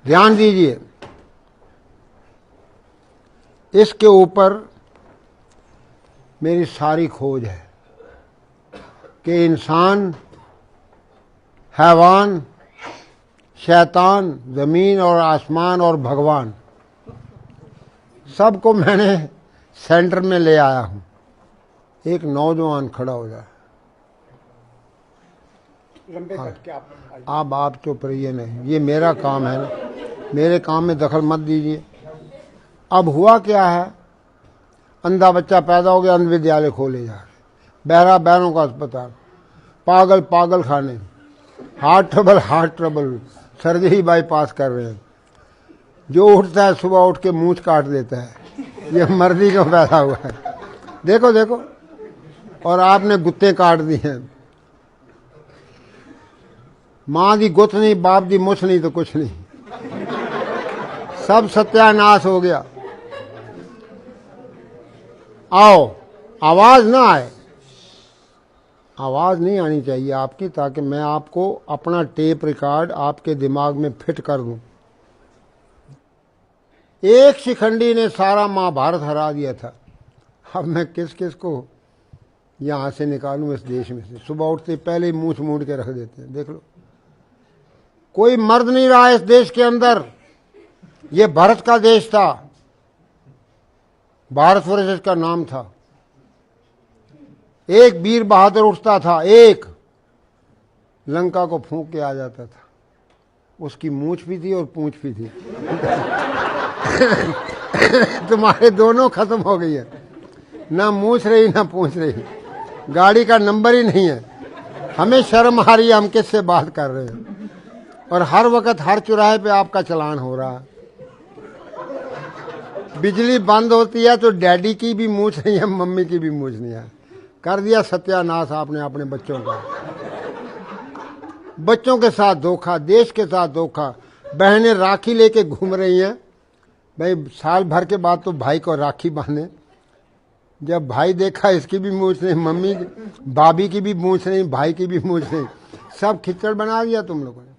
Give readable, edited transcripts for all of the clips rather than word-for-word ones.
ध्यान दीजिए, इसके ऊपर मेरी सारी खोज है कि इंसान, हैवान, शैतान, जमीन और आसमान और भगवान, सबको मैंने सेंटर में ले आया हूं। एक नौजवान खड़ा हो जाए। आप चुप रहिए, नहीं, ये मेरा काम है ना, मेरे काम में दखल मत दीजिए। अब हुआ क्या है, अंधा बच्चा पैदा हो गया, अंध विद्यालय खोले जा रहे, बहरा बहनों का अस्पताल, पागल पागल खाने, हार्ट ट्रबल, सर्जरी बाईपास कर रहे हैं। जो उठता है सुबह उठ के मूंछ काट देता है, ये मर्दी का पैदा हुआ है। देखो देखो, और आपने गुत्ते काट दी हैं। मां दी गुत नहीं, बाप दी मुछ नहीं तो कुछ नहीं, सब सत्यानाश हो गया। आओ, आवाज ना आए, आवाज नहीं आनी चाहिए आपकी, ताकि मैं आपको अपना टेप रिकॉर्ड आपके दिमाग में फिट कर दूं। एक शिखंडी ने सारा महाभारत हरा दिया था। अब मैं किस किस को यहां से निकालूं इस देश में से। सुबह उठते पहले ही मूंछ मूंड के रख देते हैं। देख लो, कोई मर्द नहीं रहा इस देश के अंदर। ये भारत का देश था, भारतवर्ष इसका नाम था। एक वीर बहादुर उठता था, एक लंका को फूंक के आ जाता था। उसकी मूंछ भी थी और पूंछ भी थी। तुम्हारे दोनों खत्म हो गई है, ना मूंछ रही ना पूंछ रही, गाड़ी का नंबर ही नहीं है। हमें शर्म आ रही है, हम किससे बात कर रहे हैं, और हर वक्त हर चौराहे पे आपका चलान हो रहा है। बिजली बंद होती है तो डैडी की भी मूंछ नहीं है, मम्मी की भी मूंछ नहीं है। कर दिया सत्यानाश आपने अपने बच्चों का। बच्चों के साथ धोखा, देश के साथ धोखा। बहनें राखी लेके घूम रही हैं। भाई साल भर के बाद तो भाई को राखी बांधे। जब भाई देखा इसकी भी मूंछ नहीं, मम्मी भाभी की भी मूंछ नहीं, भाई की भी मूंछ नहीं, सब खिचड़ बना दिया तुम लोगों ने।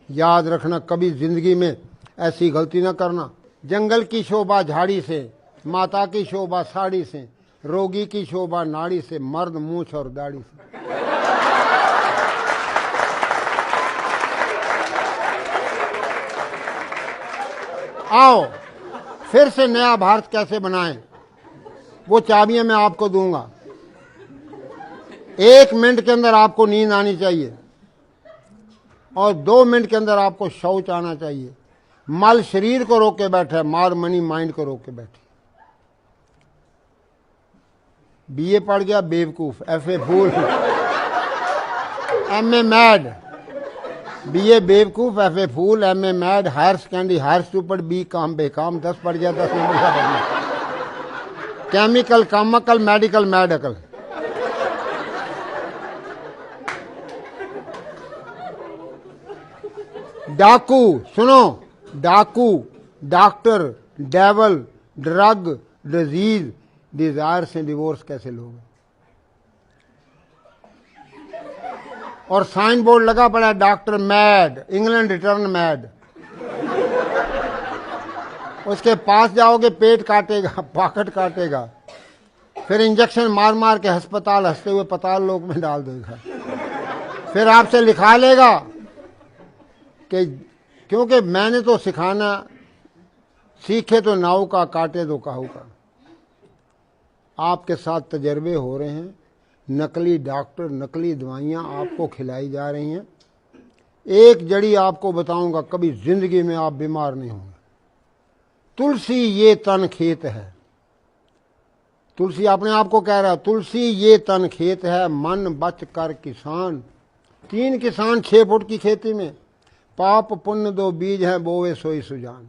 याद रखना, कभी जिंदगी में ऐसी गलती ना करना। जंगल की शोभा झाड़ी से, माता की शोभा साड़ी से, रोगी की शोभा नाड़ी से, मर्द मूंछ और दाढ़ी से। आओ फिर से नया भारत कैसे बनाएं, वो चाबियां मैं आपको दूंगा। 1 मिनट के अंदर आपको नींद आनी चाहिए और 2 मिनट के अंदर आपको शौच आना चाहिए। मल शरीर को रोक के बैठा है, मार मनी माइंड को रोक के बैठी। बीए पढ़ गया बेवकूफ, FA fool, MA mad. BA बेवकूफ, FA fool, MA mad, higher secondary higher stupid, B com बेकाम, 10 पढ़ गया 10 नंबर का पढ़ना, केमिकल कामकल, मेडिकल मैडकल। डाकू, सुनो, डाकू, doctor, devil, drug, disease, desire से डिवोर्स कैसे लोगे? और साइन बोर्ड लगा पड़ा है, doctor mad, England return mad. उसके पास जाओगे पेट काटेगा, पॉकेट काटेगा, फिर इंजेक्शन मार मार के अस्पताल हंसते हुए पताल लोक में डाल देगा। फिर आपसे लिखा लेगा कि क्योंकि मैंने तो सिखाना, सीखे तो नाव का, काटे तो काहू का। आपके साथ तजर्बे हो रहे हैं, नकली डॉक्टर, नकली दवाइयाँ आपको खिलाई जा रही हैं। एक जड़ी आपको बताऊंगा, कभी जिंदगी में आप बीमार नहीं होंगे। तुलसी ये तन खेत है, तुलसी अपने आप को कह रहा है, तुलसी ये तन खेत है, मन बच कर किसान। 3 किसान 6 फुट की खेती में, पाप पुण्य 2 बीज हैं, बोवे सोई सुजान।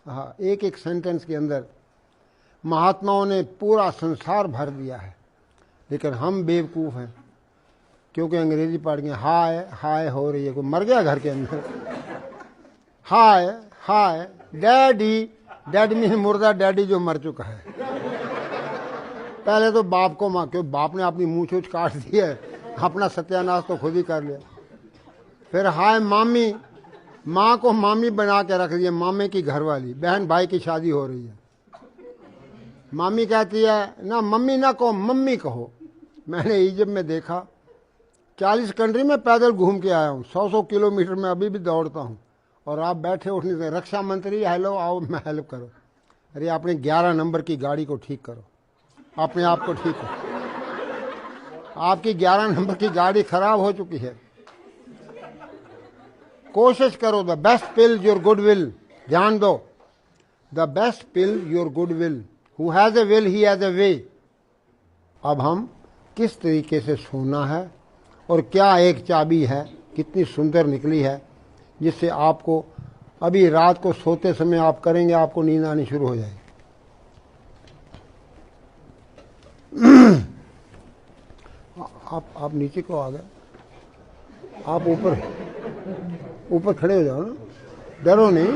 हाँ, एक एक सेंटेंस के अंदर महात्माओं ने पूरा संसार भर दिया है। लेकिन हम बेवकूफ़ हैं, क्योंकि अंग्रेजी पढ़ गए। हाय हाय हो रही है, कोई मर गया घर के अंदर। हाय हाय डैडी, डैड मीन मुर्दा, डैडी जो मर चुका है। पहले तो बाप को माँ, क्यों बाप ने अपनी मूंछ वूछ काट दी है, अपना सत्यानाश तो खुद ही कर लिया। फिर हाय मामी, माँ को मामी बना के रख दिया, मामे की घरवाली, बहन भाई की शादी हो रही है। मामी कहती है ना मम्मी ना कहो, मम्मी कहो। मैंने इजिप्ट में देखा, 40 कंट्री में पैदल घूम के आया हूँ, 100 किलोमीटर में अभी भी दौड़ता हूँ, और आप बैठे उठने से रक्षा मंत्री हेलो आओ मैं हेल्प करो। अरे अपने 11 नंबर की गाड़ी को ठीक करो, अपने आप को ठीक करो। आपकी 11 नंबर की गाड़ी खराब हो चुकी है। कोशिश करो, the best pill your good will. ध्यान दो, the best pill your good will, who has a will he has a way. अब हम किस तरीके से सोना है, और क्या एक चाबी है, कितनी सुंदर निकली है, जिससे आपको अभी रात को सोते समय आप करेंगे, आपको नींद आनी शुरू हो जाएगी। आप नीचे को आ गए, आप ऊपर खड़े हो जाओ ना, डरो नहीं।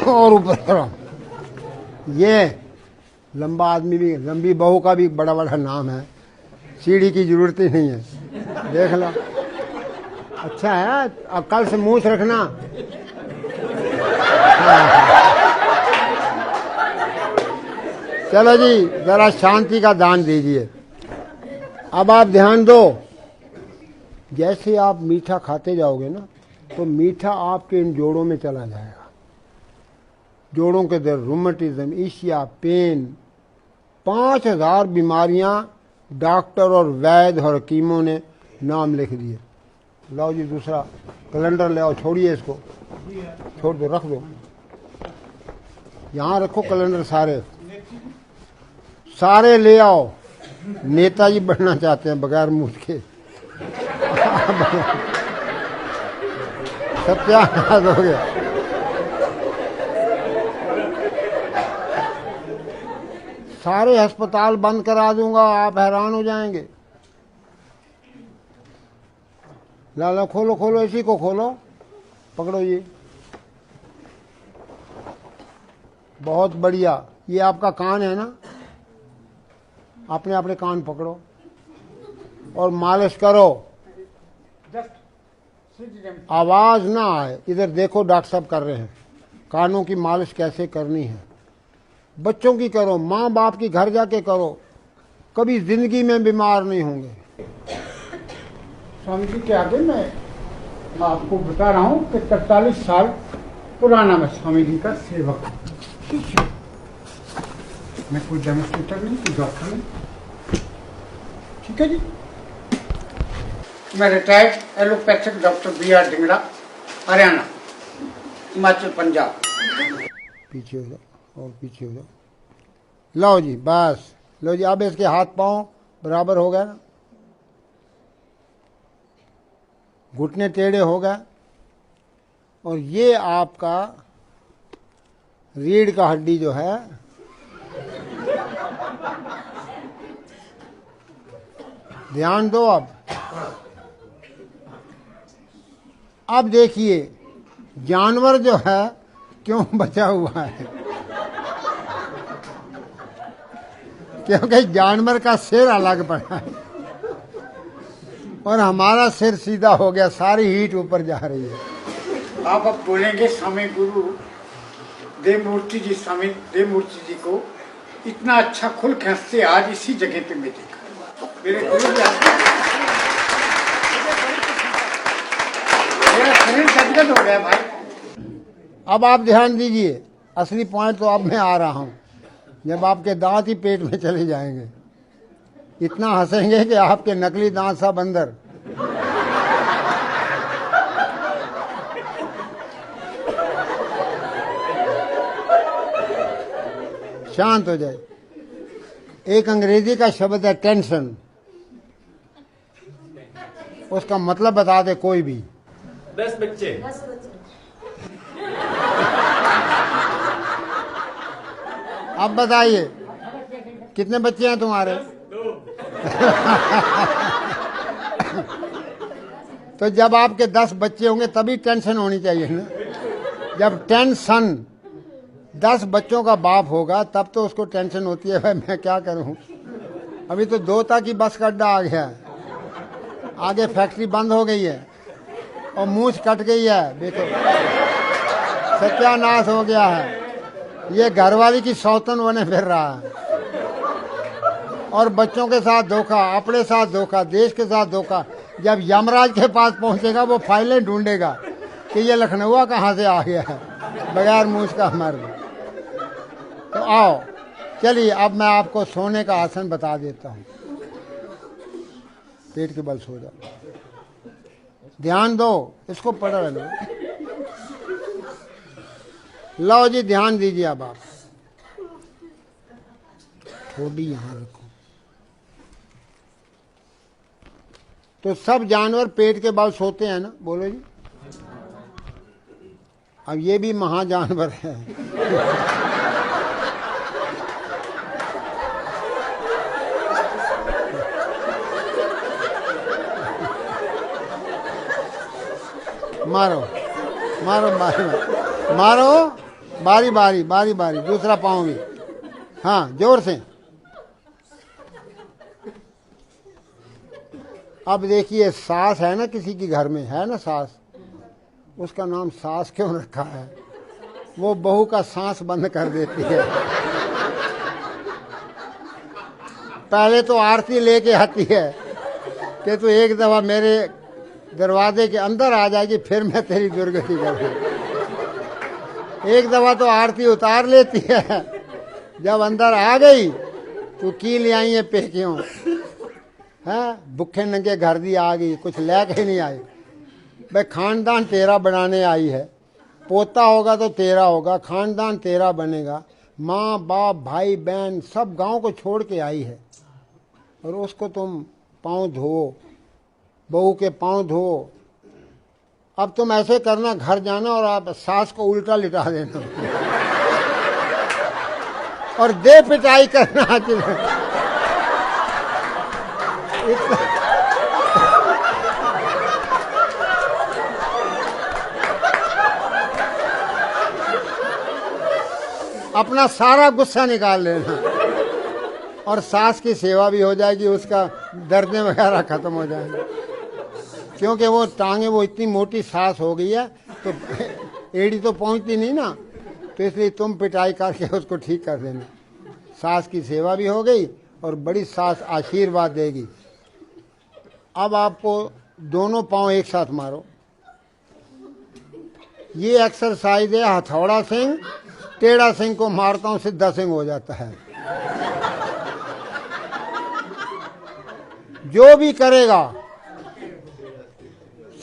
और ऊपर खड़ा। ये लंबा आदमी भी, लंबी बहू का भी बड़ा बड़ा नाम है, सीढ़ी की जरूरत ही नहीं है, देख लो। अच्छा है, अब कल से मूछ रखना। चलो जी, जरा शांति का दान दीजिए। अब आप ध्यान दो, जैसे आप मीठा खाते जाओगे ना, तो मीठा आपके इन जोड़ों में चला जाएगा। जोड़ों के दर्द, रूमेटिज्म, ईशिया, पेन, 5000 बीमारियां डॉक्टर और वैद्य और हकीमों ने नाम लिख दिए। लाओ जी दूसरा कैलेंडर ले आओ, छोड़िए इसको, छोड़ दो, रख दो, यहाँ रखो कैलेंडर, सारे ले आओ। नेताजी बनना चाहते हैं बगैर मूछ के। सत्यानाश हो गया। सारे अस्पताल बंद करा दूंगा, आप हैरान हो जाएंगे। लाला खोलो खोलो, इसी को खोलो, पकड़ो ये, बहुत बढ़िया। ये आपका कान है ना, अपने अपने कान पकड़ो और मालिश करो, आवाज ना आए। इधर देखो, डॉक्टर साहब कर रहे हैं। कानों की मालिश कैसे करनी है, बच्चों की करो, माँ बाप की घर जाके करो, कभी जिंदगी में बीमार नहीं होंगे। स्वामी जी के आगे मैं आपको बता रहा हूँ कि 43 साल पुराना मैं स्वामी जी का सेवक हूँ। मैं कोई डेमोस्ट्रेटर नहीं, कोई डॉक्टर नहीं, ठीक है जी। मैं retired allopathic doctor BR Dhingra, Haryana, Himachal, Punjab. पीछे हो जाओ और पीछे हो जाओ। लो जी, बस लो जी। अब इसके हाथ पांव बराबर हो गए ना, घुटने टेढ़े हो गए, और ये आपका रीढ़ का हड्डी जो है, ध्यान दो। अब देखिए जानवर जो है क्यों बचा हुआ है, क्योंकि जानवर का सिर अलग पड़ा है और हमारा सिर सीधा हो गया, सारी हीट ऊपर जा रही है। आप अब बोलेंगे स्वामी गुरु देवमूर्ति जी, स्वामी देवमूर्ति जी को इतना अच्छा खुल खसते आज इसी जगह पे मैं देखा। मेरे गुरु जी मेरा शरीर गदगद हो गया भाई। अब आप ध्यान दीजिए, असली पॉइंट तो अब मैं आ रहा हूं, जब आपके दांत ही पेट में चले जाएंगे, इतना हंसेंगे कि आपके नकली दांत सब अंदर। शांत हो जाए। एक अंग्रेजी का शब्द है टेंशन, उसका मतलब बता दे कोई भी। 10 बच्चे। अब बताइए कितने बच्चे हैं तुम्हारे? तो जब आपके 10 बच्चे होंगे तभी टेंशन होनी चाहिए ना। जब टेंशन 10 बच्चों का बाप होगा तब तो उसको टेंशन होती है, भाई मैं क्या करूं, अभी तो 2 की बस का अड्डा आ गया है। आगे फैक्ट्री बंद हो गई है और मूछ कट गई है, देखो सत्यानाश हो गया है। ये घरवाली की सौतन बने फिर रहा है और बच्चों के साथ धोखा, अपने साथ धोखा, देश के साथ धोखा। जब यमराज के पास पहुंचेगा वो फाइलें ढूंढेगा कि ये लखनऊ कहाँ से आ गया है, बगैर मूछ का मर्द। तो आओ चलिए, अब मैं आपको सोने का आसन बता देता हूँ। पेट के बल सो जाओ, ध्यान दो, इसको पढ़ रहे। लो जी, ध्यान दीजिए। अब आप थोड़ी यहां रखो। तो सब जानवर पेट के बल सोते हैं ना, बोलो जी। अब ये भी महाजानवर है। मारो मारो मारो मारो, बारी बारी बारी बारी, दूसरा पाँव भी, हाँ जोर से। अब देखिए, सास है ना किसी के घर में, है ना सास, उसका नाम सास क्यों रखा है? वो बहू का सांस बंद कर देती है। पहले तो आरती लेके आती है कि तू एक दफा मेरे दरवाजे के अंदर आ जाएगी, फिर मैं तेरी दुर्गति करूंगी। एक दफा तो आरती उतार लेती है, जब अंदर आ गई तो की ले आई है पेकियों, है भुखे नंगे घर दी आ गई, कुछ लेके नहीं आई। भाई खानदान तेरा बनाने आई है, पोता होगा तो तेरा होगा, खानदान तेरा बनेगा। माँ बाप भाई बहन सब गांव को छोड़ के आई है और उसको तुम पाँव धो, बहू के पाँव धो। अब तुम ऐसे करना, घर जाना और आप सास को उल्टा लिटा देना और दे पिटाई करना। अपना सारा गुस्सा निकाल लेना और सास की सेवा भी हो जाएगी, उसका दर्द वगैरह खत्म हो जाएंगे। क्योंकि वो टांगे, वो इतनी मोटी सास हो गई है तो एड़ी तो पहुंचती नहीं ना, तो इसलिए तुम पिटाई करके उसको ठीक कर देना। सास की सेवा भी हो गई और बड़ी सास आशीर्वाद देगी। अब आपको दोनों पांव एक साथ मारो। ये एक्सरसाइज है हथौड़ा सिंह, टेढ़ा सिंह को मारता हूं सिद्धा सिंह हो जाता है। जो भी करेगा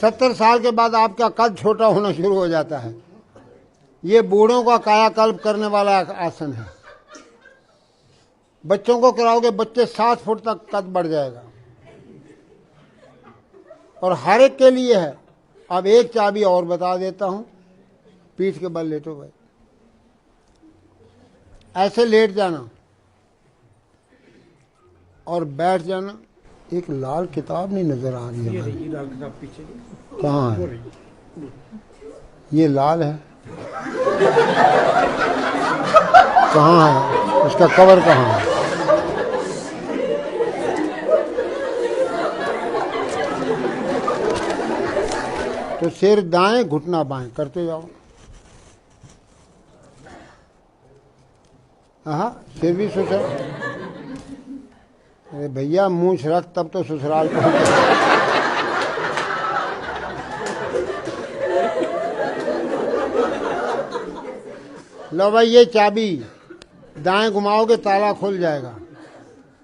70 साल के बाद आपका कद छोटा होना शुरू हो जाता है। ये बूढ़ों का कायाकल्प करने वाला आसन है। बच्चों को कराओगे, बच्चे 7 फुट तक कद बढ़ जाएगा और हर एक के लिए है। अब एक चाबी और बता देता हूं, पीठ के बल लेटो भाई, ऐसे लेट जाना और बैठ जाना। एक लाल किताब नहीं नजर आ रही है, ये लाल किताब पीछे कहाँ है? ये लाल है, कहाँ है उसका कवर, कहाँ है? तो सिर दाएं घुटना बाएं करते जाओ। हाँ, सिर भी ससुराल। अरे भैया मूंछ रख तब तो ससुराल पहुंचे। लो भाई, ये चाबी दाएं घुमाओगे ताला खुल जाएगा,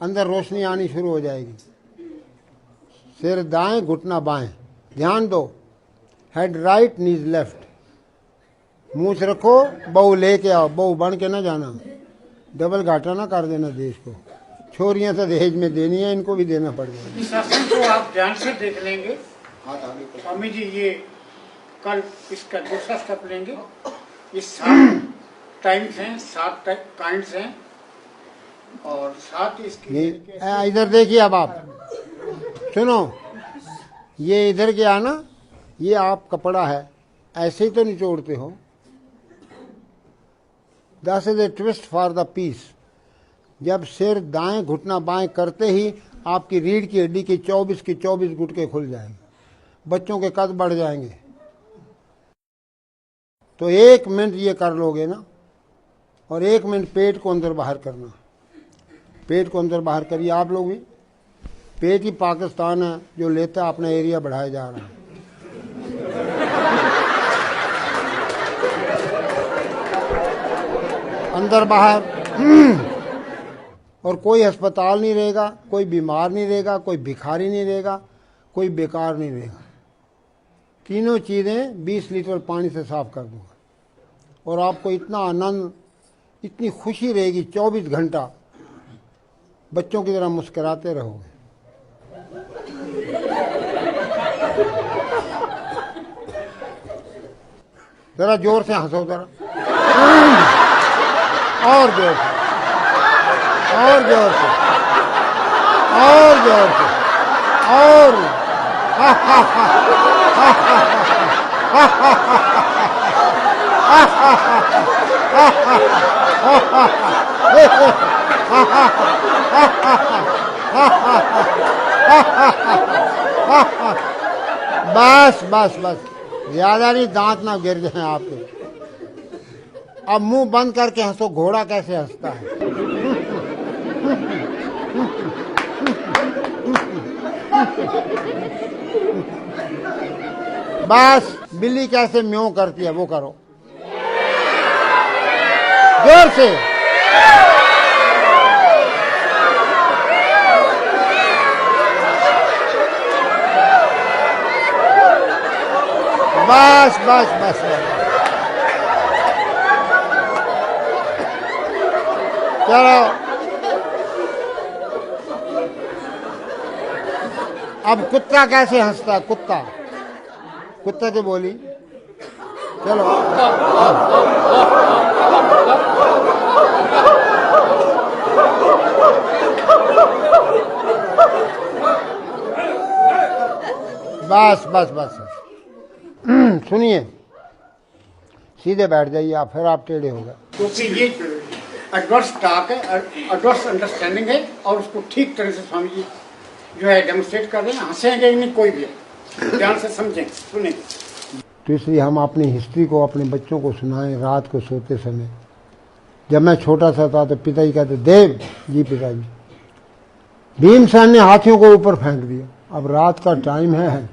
अंदर रोशनी आनी शुरू हो जाएगी। सिर दाएं घुटना बाएं, ध्यान दो। हेड राइट नीज लेफ्ट। मूंछ रखो, बहू लेके आओ, बहू बन के ना जाना, डबल घाटा ना कर देना देश को। छोरियां तो दहेज में देनी है, इनको भी देना पड़ेगा। इस आसन को आप ध्यान से देख लेंगे स्वामी जी। ये कल इसका दूसरा स्टेप लेंगे। ये 7 टाइम्स हैं, 7 काइंड्स हैं और 7 इसकी। इधर देखिए, अब आप सुनो, ये इधर क्या ना, ये आप कपड़ा है, ऐसे ही तो निचोड़ते हो। This is a twist for the piece। जब सिर दाएं घुटना बाएं करते ही आपकी रीढ़ की हड्डी की 24 गुटके खुल जाएंगे, बच्चों के कद बढ़ जाएंगे। तो 1 मिनट ये कर लोगे ना, और 1 मिनट पेट को अंदर बाहर करना, पेट को अंदर बाहर करिए आप लोग भी। पेट ही पाकिस्तान है जो लेता अपना एरिया बढ़ाया जा रहा है। अंदर बाहर और कोई अस्पताल नहीं रहेगा, कोई बीमार नहीं रहेगा, कोई भिखारी नहीं रहेगा, कोई बेकार नहीं रहेगा। तीनों चीज़ें 20 लीटर पानी से साफ कर दूंगा और आपको इतना आनंद, इतनी खुशी रहेगी, 24 घंटा बच्चों की तरह मुस्कुराते रहोगे। जरा जोर से हंसो, जरा और जोर से, और जोर से, और जोर से, और हा हा हा हा हा हा। बस बस बस, ज्यादा नहीं, दांत ना गिर जाए आपके। अब मुंह बंद करके हंसो, घोड़ा कैसे हंसता है। बस, बिल्ली कैसे म्यों करती है वो करो, जोर से। बस बस बस, चलो अब कुत्ता कैसे हंसता है, कुत्ता, कुत्ते की बोली, चलो। बस बस बस, सुनिए, सीधे बैठ जाइए आप, फिर आप टेढ़े हो गए। क्योंकि ये एडवर्स टॉक है, एडवर्स अंडरस्टैंडिंग है, और उसको ठीक तरह से स्वामी जी जो है डेमोन्स्ट्रेट कर रहे हैं। हंसेंगे नहीं कोई भी, ध्यान से समझें, सुनेंगे। तो इसलिए हम अपनी हिस्ट्री को अपने बच्चों को सुनाएं रात को सोते समय। जब मैं छोटा सा था तो पिताजी कहते, देव जी पिताजी, भीमसेन ने हाथियों को ऊपर फेंक दिया। अब रात का टाइम है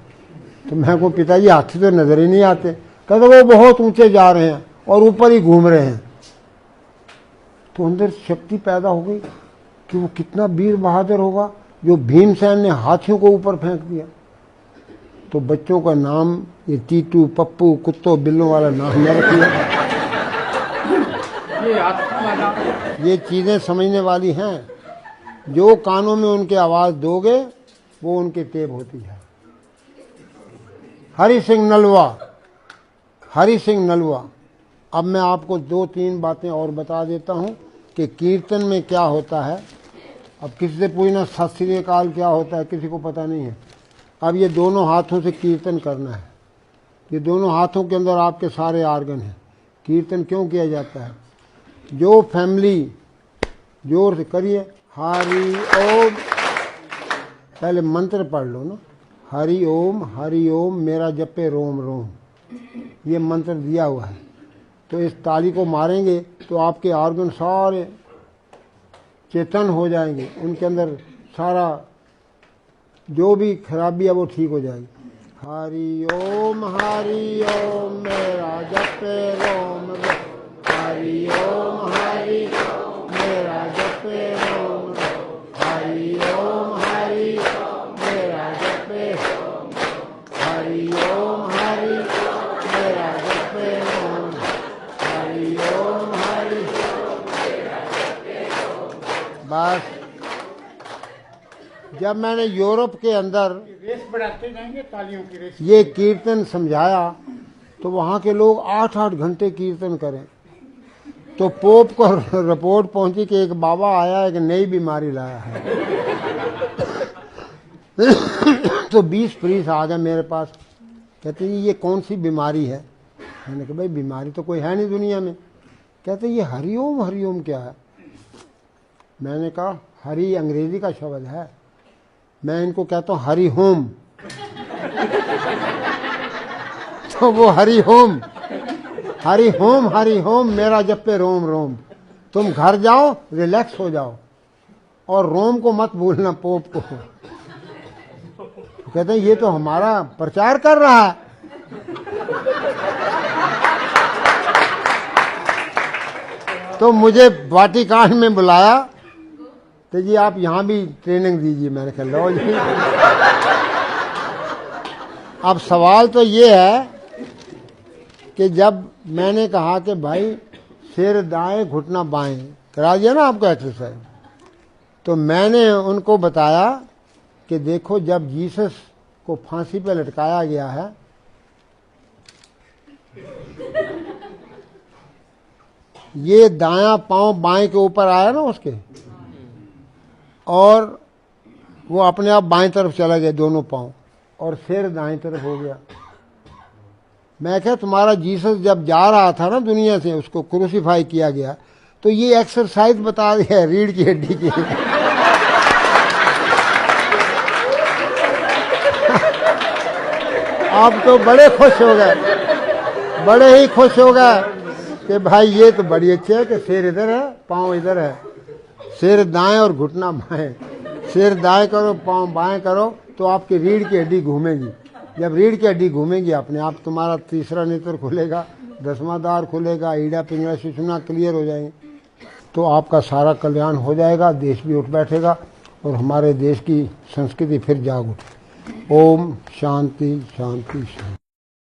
तो मैं को पिताजी हाथी तो नजर ही नहीं आते। कहते वो बहुत ऊंचे जा रहे हैं और ऊपर ही घूम रहे हैं। तो अंदर शक्ति पैदा हो गई कि वो कितना वीर बहादुर होगा जो भीमसेन ने हाथियों को ऊपर फेंक दिया। तो बच्चों का नाम ये टीटू, पप्पू, कुत्तों बिल्लों वाला नाम न रखिए। ये चीजें समझने वाली हैं। जो कानों में उनके आवाज दोगे वो उनके टेप होती है। हरि सिंह नलवा, हरि सिंह नलवा। अब मैं आपको 2-3 बातें और बता देता हूं कि कीर्तन में क्या होता है। अब किसी से पूछना सत श्री अकाल क्या होता है, किसी को पता नहीं है। अब ये दोनों हाथों से कीर्तन करना है। ये दोनों हाथों के अंदर आपके सारे आर्गन हैं। कीर्तन क्यों किया जाता है? जो फैमिली, जोर से करिए, हरि ओम, पहले मंत्र पढ़ लो ना, हरि ओम मेरा जपे रोम रोम, ये मंत्र दिया हुआ है। तो इस ताली को मारेंगे तो आपके आर्गन सारे चेतन हो जाएंगे, उनके अंदर सारा जो भी खराबी है वो ठीक हो जाएगी। हरि ओम मेरा जपे रोम रोम, हरि ओम मेरा जपे रोम रोम, हरि ओम मेरा जपे, हरि ओम मेरा जपे रोम, हरि ओम मेरा जपे रोम। बस जब मैंने यूरोप के अंदर रेस बढ़ाते जाएंगे, तालियों की रेस। ये कीर्तन समझाया तो वहाँ के लोग 8-8 घंटे कीर्तन करें। तो पोप को रिपोर्ट पहुंची कि एक बाबा आया, एक नई बीमारी लाया है। तो 20 प्रीस आ गए मेरे पास, कहते हैं ये कौन सी बीमारी है? मैंने कहा भाई बीमारी तो कोई है नहीं दुनिया में। कहते ये हरिओम क्या है? मैंने कहा हरि अंग्रेजी का शब्द है, मैं इनको कहता हूं हरि होम। तो वो Hari home, Hari home, Hari home मेरा जप्पे रोम रोम। तुम घर जाओ, रिलैक्स हो जाओ, और रोम को मत भूलना, पोप को। तो कहते हैं ये तो हमारा प्रचार कर रहा है। तो मुझे वाटिकान में बुलाया, तो जी आप यहां भी ट्रेनिंग दीजिए। मैंने कहा लो जी। अब सवाल तो ये है कि जब मैंने कहा कि भाई सिर दाएं घुटना बाएं करा दिया ना आपको एक्सरसाइज, तो मैंने उनको बताया कि देखो जब जीसस को फांसी पे लटकाया गया है, ये दायां पांव बाएं के ऊपर आया ना उसके, और वो अपने आप बाएं तरफ चला गया दोनों पांव, और सिर दाएं तरफ हो गया। मैं कहा तुम्हारा जीसस जब जा रहा था ना दुनिया से, उसको क्रूसीफाई किया गया, तो ये एक्सरसाइज बता दिया रीढ़ की हड्डी की। आप तो बड़े खुश हो गए, बड़े ही खुश हो गए कि भाई ये तो बड़ी अच्छी है कि सिर इधर है पांव इधर है, सिर दाएं और घुटना बाएं। सिर दाएं करो पांव बाएं करो तो आपकी रीढ़ की हड्डी घूमेगी। जब रीढ़ की हड्डी घूमेगी अपने आप तुम्हारा तीसरा नेत्र खुलेगा, 10वां द्वार खुलेगा, ईड़ा पिंगला सुषुम्ना क्लियर हो जाएंगे, तो आपका सारा कल्याण हो जाएगा, देश भी उठ बैठेगा और हमारे देश की संस्कृति फिर जाग उठे। ओम शांति शांति शांति।